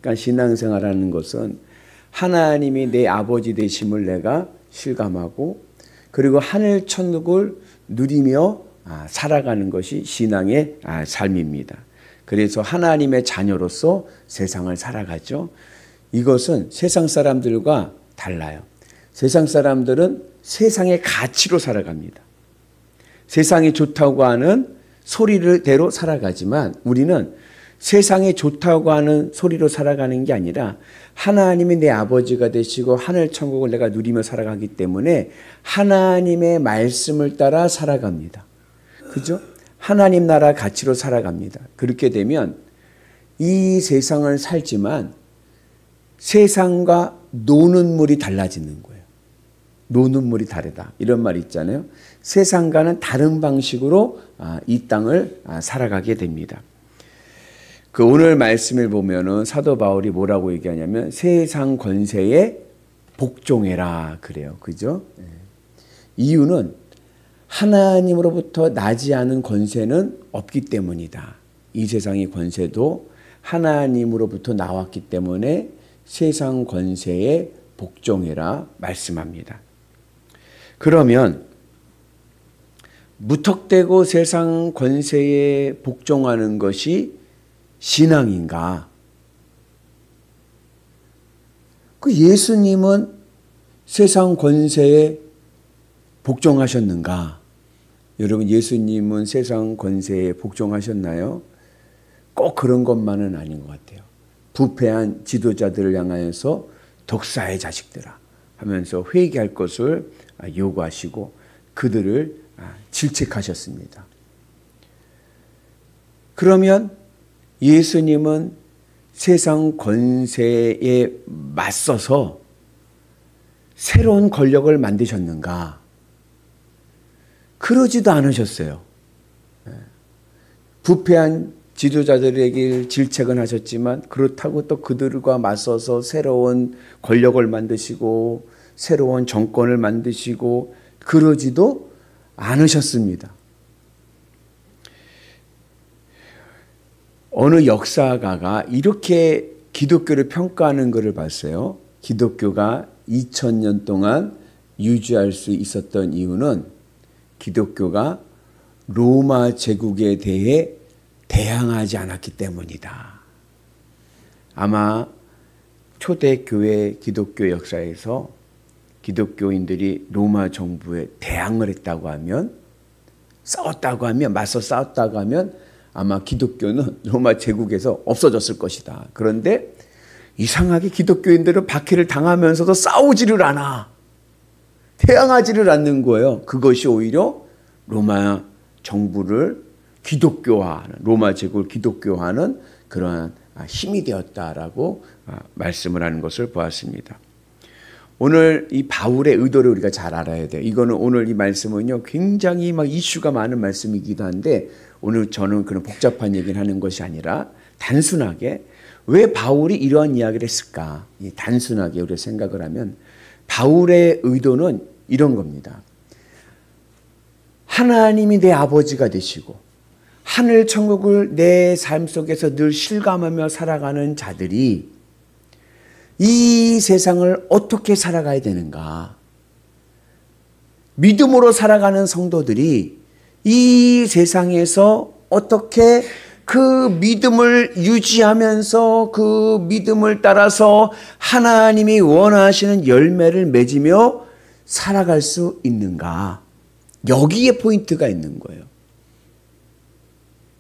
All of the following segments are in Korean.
그러니까 신앙생활하는 것은 하나님이 내 아버지 되심을 내가 실감하고 그리고 하늘 천국을 누리며 살아가는 것이 신앙의 삶입니다. 그래서 하나님의 자녀로서 세상을 살아가죠. 이것은 세상 사람들과 달라요. 세상 사람들은 세상의 가치로 살아갑니다. 세상이 좋다고 하는 소리대로 살아가지만 우리는 세상에 좋다고 하는 소리로 살아가는 게 아니라 하나님이 내 아버지가 되시고 하늘 천국을 내가 누리며 살아가기 때문에 하나님의 말씀을 따라 살아갑니다. 그죠? 하나님 나라 가치로 살아갑니다. 그렇게 되면 이 세상을 살지만 세상과 노는 물이 달라지는 거예요. 노는 물이 다르다. 이런 말이 있잖아요. 세상과는 다른 방식으로 이 땅을 살아가게 됩니다. 그 오늘 말씀을 보면은 사도 바울이 뭐라고 얘기하냐면 세상 권세에 복종해라 그래요. 그죠? 이유는 하나님으로부터 나지 않은 권세는 없기 때문이다. 이 세상의 권세도 하나님으로부터 나왔기 때문에 세상 권세에 복종해라 말씀합니다. 그러면 무턱대고 세상 권세에 복종하는 것이 신앙인가? 그 예수님은 세상 권세에 복종하셨는가? 여러분 예수님은 세상 권세에 복종하셨나요? 꼭 그런 것만은 아닌 것 같아요. 부패한 지도자들을 향하여서 독사의 자식들아 하면서 회개할 것을 요구하시고 그들을 질책하셨습니다. 그러면 예수님은 세상 권세에 맞서서 새로운 권력을 만드셨는가? 그러지도 않으셨어요. 부패한 지도자들에게 질책은 하셨지만 그렇다고 또 그들과 맞서서 새로운 권력을 만드시고 새로운 정권을 만드시고 그러지도 않으셨습니다. 어느 역사가가 이렇게 기독교를 평가하는 것을 봤어요. 기독교가 2000년 동안 유지할 수 있었던 이유는 기독교가 로마 제국에 대해 대항하지 않았기 때문이다. 아마 초대교회 기독교 역사에서 기독교인들이 로마 정부에 대항을 했다고 하면 싸웠다고 하면 맞서 싸웠다고 하면 아마 기독교는 로마 제국에서 없어졌을 것이다. 그런데 이상하게 기독교인들은 박해를 당하면서도 싸우지를 않아. 대항하지를 않는 거예요. 그것이 오히려 로마 정부를 기독교화하는, 로마 제국을 기독교화하는 그러한 힘이 되었다라고 말씀을 하는 것을 보았습니다. 오늘 이 바울의 의도를 우리가 잘 알아야 돼요. 이거는 오늘 이 말씀은요, 굉장히 막 이슈가 많은 말씀이기도 한데, 오늘 저는 그런 복잡한 얘기를 하는 것이 아니라 단순하게 왜 바울이 이러한 이야기를 했을까? 단순하게 우리가 생각을 하면 바울의 의도는 이런 겁니다. 하나님이 내 아버지가 되시고 하늘 천국을 내 삶 속에서 늘 실감하며 살아가는 자들이 이 세상을 어떻게 살아가야 되는가? 믿음으로 살아가는 성도들이 이 세상에서 어떻게 그 믿음을 유지하면서 그 믿음을 따라서 하나님이 원하시는 열매를 맺으며 살아갈 수 있는가? 여기에 포인트가 있는 거예요.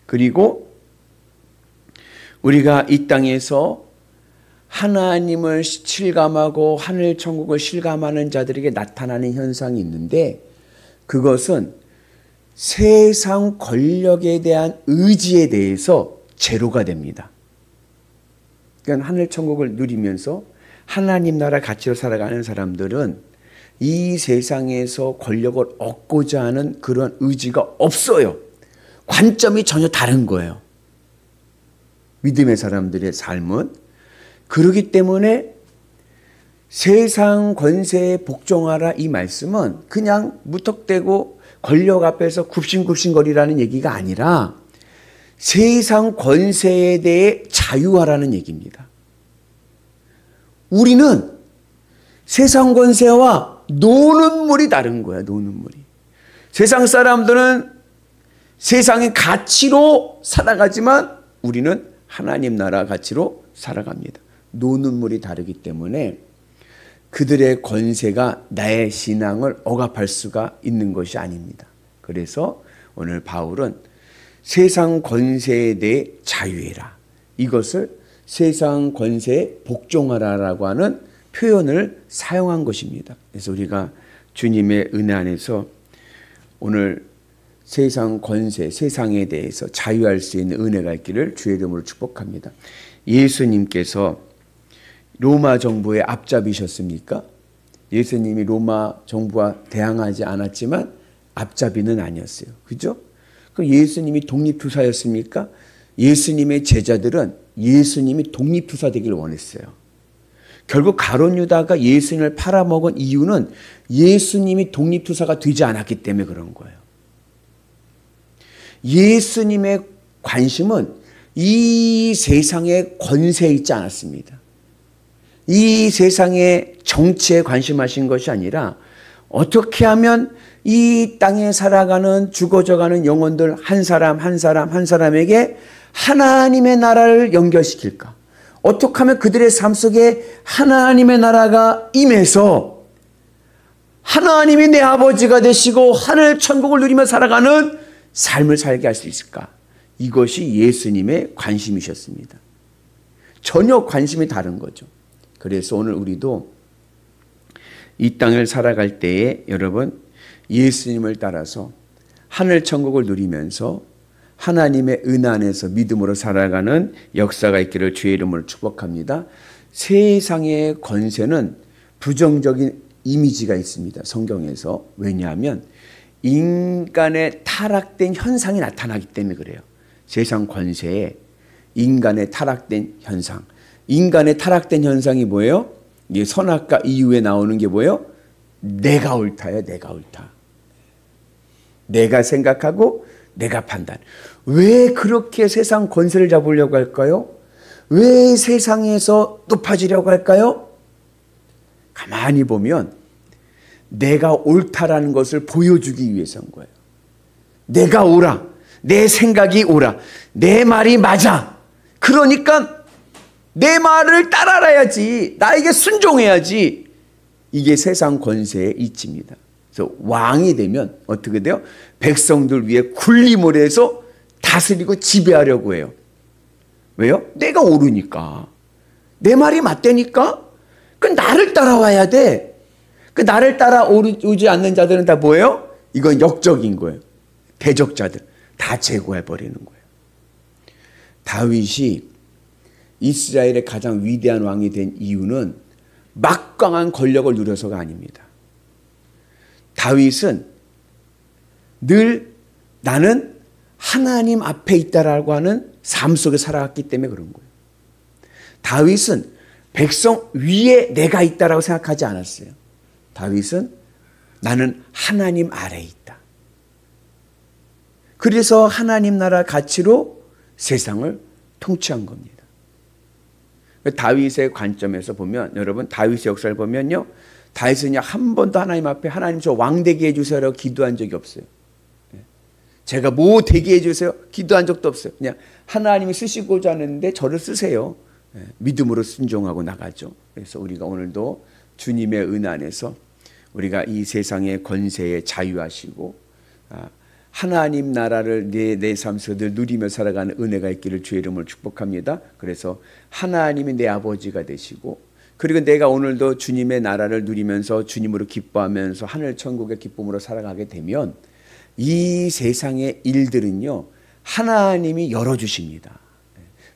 그리고 우리가 이 땅에서 하나님을 실감하고 하늘 천국을 실감하는 자들에게 나타나는 현상이 있는데 그것은 세상 권력에 대한 의지에 대해서 제로가 됩니다. 그러니까 하늘 천국을 누리면서 하나님 나라 가치로 살아가는 사람들은 이 세상에서 권력을 얻고자 하는 그런 의지가 없어요. 관점이 전혀 다른 거예요. 믿음의 사람들의 삶은. 그렇기 때문에 세상 권세에 복종하라 이 말씀은 그냥 무턱대고 권력 앞에서 굽신굽신거리라는 얘기가 아니라 세상 권세에 대해 자유하라는 얘기입니다. 우리는 세상 권세와 노는 물이 다른 거야. 노는 물이. 세상 사람들은 세상의 가치로 살아가지만 우리는 하나님 나라 가치로 살아갑니다. 노는 물이 다르기 때문에 그들의 권세가 나의 신앙을 억압할 수가 있는 것이 아닙니다. 그래서 오늘 바울은 세상 권세에 대해 자유해라. 이것을 세상 권세에 복종하라라고 하는 표현을 사용한 것입니다. 그래서 우리가 주님의 은혜 안에서 오늘 세상 권세, 세상에 대해서 자유할 수 있는 은혜가 있기를 주의 이름으로 축복합니다. 예수님께서 로마 정부의 앞잡이셨습니까? 예수님이 로마 정부와 대항하지 않았지만 앞잡이는 아니었어요. 그죠? 그럼 예수님이 독립투사였습니까? 예수님의 제자들은 예수님이 독립투사 되기를 원했어요. 결국 가룟 유다가 예수님을 팔아먹은 이유는 예수님이 독립투사가 되지 않았기 때문에 그런 거예요. 예수님의 관심은 이 세상의 권세에 있지 않았습니다. 이 세상의 정치에 관심하신 것이 아니라 어떻게 하면 이 땅에 살아가는 죽어져가는 영혼들 한 사람 한 사람 한 사람에게 하나님의 나라를 연결시킬까? 어떻게 하면 그들의 삶 속에 하나님의 나라가 임해서 하나님이 내 아버지가 되시고 하늘 천국을 누리며 살아가는 삶을 살게 할 수 있을까? 이것이 예수님의 관심이셨습니다. 전혀 관심이 다른 거죠. 그래서 오늘 우리도 이 땅을 살아갈 때에 여러분 예수님을 따라서 하늘 천국을 누리면서 하나님의 은혜 안에서 믿음으로 살아가는 역사가 있기를 주의 이름으로 축복합니다. 세상의 권세는 부정적인 이미지가 있습니다. 성경에서. 왜냐하면 인간의 타락된 현상이 나타나기 때문에 그래요. 세상 권세에 인간의 타락된 현상. 인간의 타락된 현상이 뭐예요? 이게 선악과 이후에 나오는 게 뭐예요? 내가 옳다요. 내가 옳다. 내가 생각하고 내가 판단. 왜 그렇게 세상 권세를 잡으려고 할까요? 왜 세상에서 높아지려고 할까요? 가만히 보면 내가 옳다라는 것을 보여주기 위해서인 거예요. 내가 옳아. 내 생각이 옳아. 내 말이 맞아. 그러니까 내 말을 따라야지. 나에게 순종해야지. 이게 세상 권세의 이치입니다. 그래서 왕이 되면 어떻게 돼요? 백성들 위에 군림을 해서 다스리고 지배하려고 해요. 왜요? 내가 옳으니까. 내 말이 맞다니까? 그 나를 따라와야 돼. 그 나를 따라오지 않는 자들은 다 뭐예요? 이건 역적인 거예요. 대적자들. 다 제거해버리는 거예요. 다윗이 이스라엘의 가장 위대한 왕이 된 이유는 막강한 권력을 누려서가 아닙니다. 다윗은 늘 나는 하나님 앞에 있다라고 하는 삶 속에 살아갔기 때문에 그런 거예요. 다윗은 백성 위에 내가 있다라고 생각하지 않았어요. 다윗은 나는 하나님 아래에 있다. 그래서 하나님 나라 가치로 세상을 통치한 겁니다. 다윗의 관점에서 보면 여러분 다윗의 역사를 보면요. 다윗은 한 번도 하나님 앞에 하나님 저 왕 되게 해주세요라고 기도한 적이 없어요. 제가 뭐 되게 해주세요? 기도한 적도 없어요. 그냥 하나님이 쓰시고자 하는데 저를 쓰세요. 믿음으로 순종하고 나가죠. 그래서 우리가 오늘도 주님의 은혜 안에서 우리가 이 세상의 권세에 자유하시고 하나님 나라를 내 삶 속에 늘 누리며 살아가는 은혜가 있기를 주의 이름으로 축복합니다. 그래서 하나님이 내 아버지가 되시고 그리고 내가 오늘도 주님의 나라를 누리면서 주님으로 기뻐하면서 하늘 천국의 기쁨으로 살아가게 되면 이 세상의 일들은요 하나님이 열어주십니다.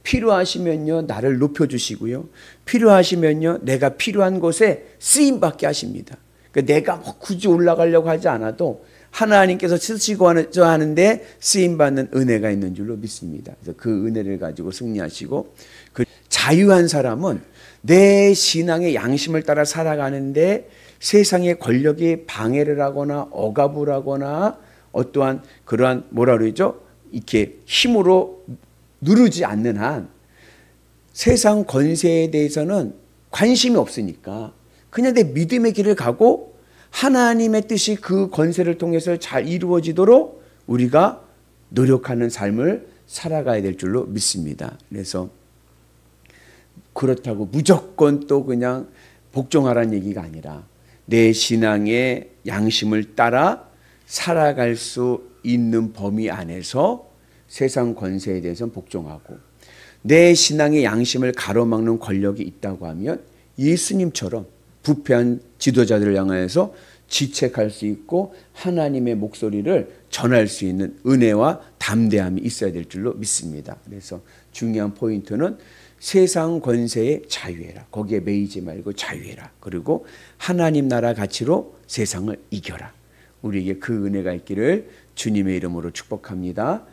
필요하시면요 나를 높여주시고요 필요하시면요 내가 필요한 곳에 쓰임받게 하십니다. 그러니까 내가 굳이 올라가려고 하지 않아도 하나님께서 쓰시고 하는데 쓰임받는 은혜가 있는 줄로 믿습니다. 그래서 그 은혜를 가지고 승리하시고 그 자유한 사람은 내 신앙의 양심을 따라 살아가는데 세상의 권력이 방해를 하거나 억압을 하거나 어떠한 그러한 뭐라 그러죠? 이렇게 힘으로 누르지 않는 한 세상 권세에 대해서는 관심이 없으니까 그냥 내 믿음의 길을 가고 하나님의 뜻이 그 권세를 통해서 잘 이루어지도록 우리가 노력하는 삶을 살아가야 될 줄로 믿습니다. 그래서 그렇다고 무조건 또 그냥 복종하라는 얘기가 아니라 내 신앙의 양심을 따라 살아갈 수 있는 범위 안에서 세상 권세에 대해서는 복종하고, 내 신앙의 양심을 가로막는 권력이 있다고 하면 예수님처럼 부패한 지도자들을 향해서 지책할 수 있고 하나님의 목소리를 전할 수 있는 은혜와 담대함이 있어야 될 줄로 믿습니다. 그래서 중요한 포인트는 세상 권세에 자유해라. 거기에 매이지 말고 자유해라. 그리고 하나님 나라 가치로 세상을 이겨라. 우리에게 그 은혜가 있기를 주님의 이름으로 축복합니다.